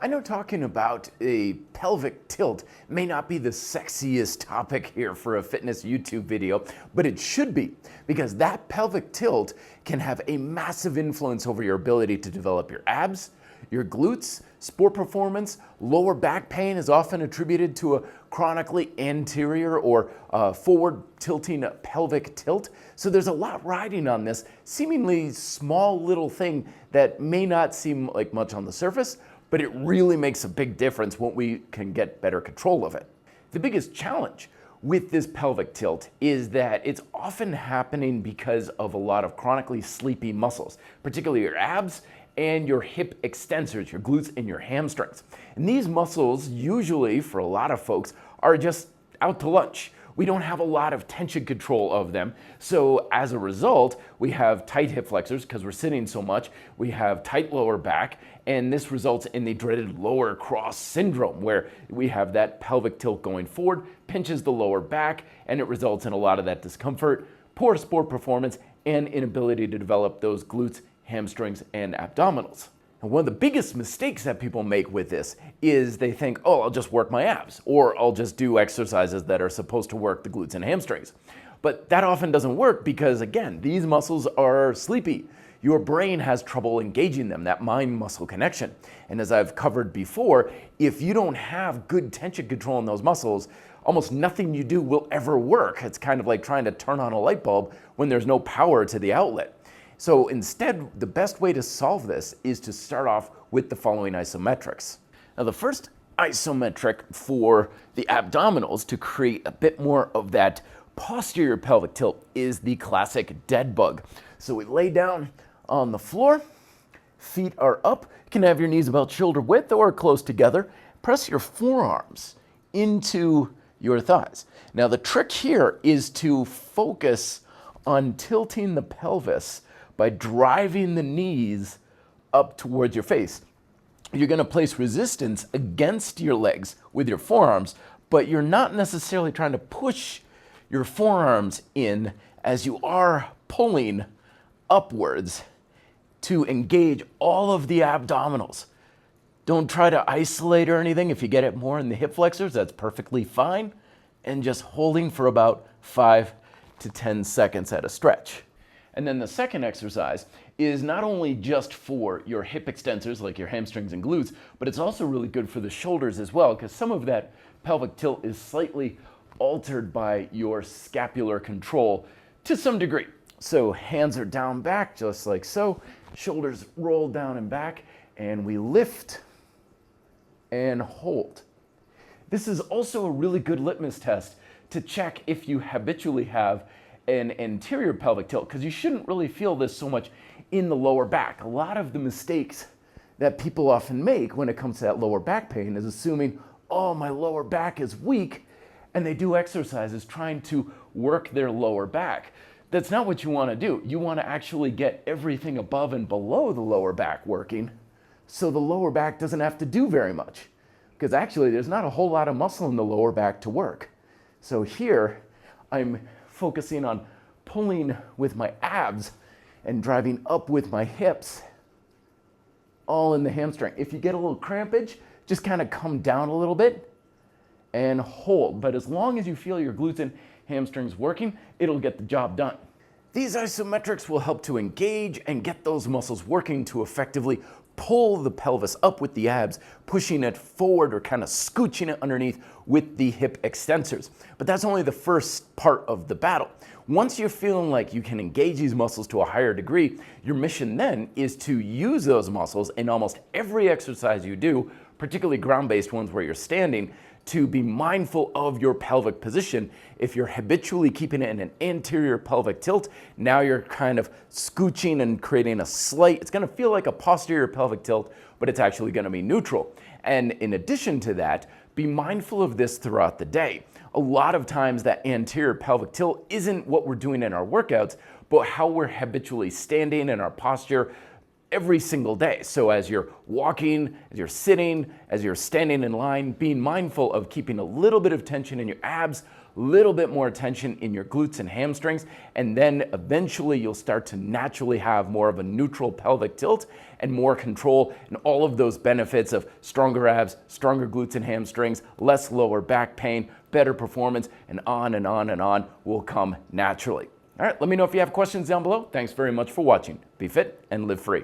I know talking about a pelvic tilt may not be the sexiest topic here for a fitness YouTube video, but it should be, because that pelvic tilt can have a massive influence over your ability to develop your abs, your glutes, sport performance. Lower back pain is often attributed to a chronically anterior or forward tilting pelvic tilt. So there's a lot riding on this seemingly small little thing that may not seem like much on the surface, but it really makes a big difference when we can get better control of it. The biggest challenge with this pelvic tilt is that it's often happening because of a lot of chronically sleepy muscles, particularly your abs and your hip extensors, your glutes and your hamstrings. And these muscles usually, for a lot of folks, are just out to lunch. We don't have a lot of tension control of them. So as a result, we have tight hip flexors because we're sitting so much. We have tight lower back, and this results in the dreaded lower cross syndrome, where we have that pelvic tilt going forward, pinches the lower back, and it results in a lot of that discomfort, poor sport performance, and inability to develop those glutes, hamstrings, and abdominals. And one of the biggest mistakes that people make with this is they think, oh, I'll just work my abs, or I'll just do exercises that are supposed to work the glutes and hamstrings. But that often doesn't work because, again, these muscles are sleepy. Your brain has trouble engaging them, that mind-muscle connection. And as I've covered before, if you don't have good tension control in those muscles, almost nothing you do will ever work. It's kind of like trying to turn on a light bulb when there's no power to the outlet. So instead, the best way to solve this is to start off with the following isometrics. Now, the first isometric for the abdominals to create a bit more of that posterior pelvic tilt is the classic dead bug. So we lay down on the floor, feet are up. You can have your knees about shoulder width or close together. Press your forearms into your thighs. Now, the trick here is to focus on tilting the pelvis by driving the knees up towards your face. You're gonna place resistance against your legs with your forearms, but you're not necessarily trying to push your forearms in as you are pulling upwards to engage all of the abdominals. Don't try to isolate or anything. If you get it more in the hip flexors, that's perfectly fine. And just holding for about 5 to 10 seconds at a stretch. And then the second exercise is not only just for your hip extensors, like your hamstrings and glutes, but it's also really good for the shoulders as well, because some of that pelvic tilt is slightly altered by your scapular control to some degree. So hands are down back, just like so. Shoulders roll down and back, and we lift and hold. This is also a really good litmus test to check if you habitually have an anterior pelvic tilt, because you shouldn't really feel this so much in the lower back. A lot of the mistakes that people often make when it comes to that lower back pain is assuming, oh, my lower back is weak, and they do exercises trying to work their lower back. That's not what you want to do. You want to actually get everything above and below the lower back working, so the lower back doesn't have to do very much, because actually there's not a whole lot of muscle in the lower back to work. So here I'm focusing on pulling with my abs and driving up with my hips, all in the hamstring. If you get a little crampage, just kind of come down a little bit and hold. But as long as you feel your glutes and hamstrings working, it'll get the job done. These isometrics will help to engage and get those muscles working to effectively pull the pelvis up with the abs, pushing it forward or kind of scooching it underneath with the hip extensors. But that's only the first part of the battle. Once you're feeling like you can engage these muscles to a higher degree, your mission then is to use those muscles in almost every exercise you do, particularly ground-based ones where you're standing, to be mindful of your pelvic position. If you're habitually keeping it in an anterior pelvic tilt, now you're kind of scooching and creating a slight, it's gonna feel like a posterior pelvic tilt, but it's actually gonna be neutral. And in addition to that, be mindful of this throughout the day. A lot of times that anterior pelvic tilt isn't what we're doing in our workouts, but how we're habitually standing in our posture every single day. So as you're walking, as you're sitting, as you're standing in line, being mindful of keeping a little bit of tension in your abs, a little bit more tension in your glutes and hamstrings, and then eventually you'll start to naturally have more of a neutral pelvic tilt and more control, and all of those benefits of stronger abs, stronger glutes and hamstrings, less lower back pain, better performance, and on and on and on will come naturally. All right, let me know if you have questions down below. Thanks very much for watching. Be fit and live free.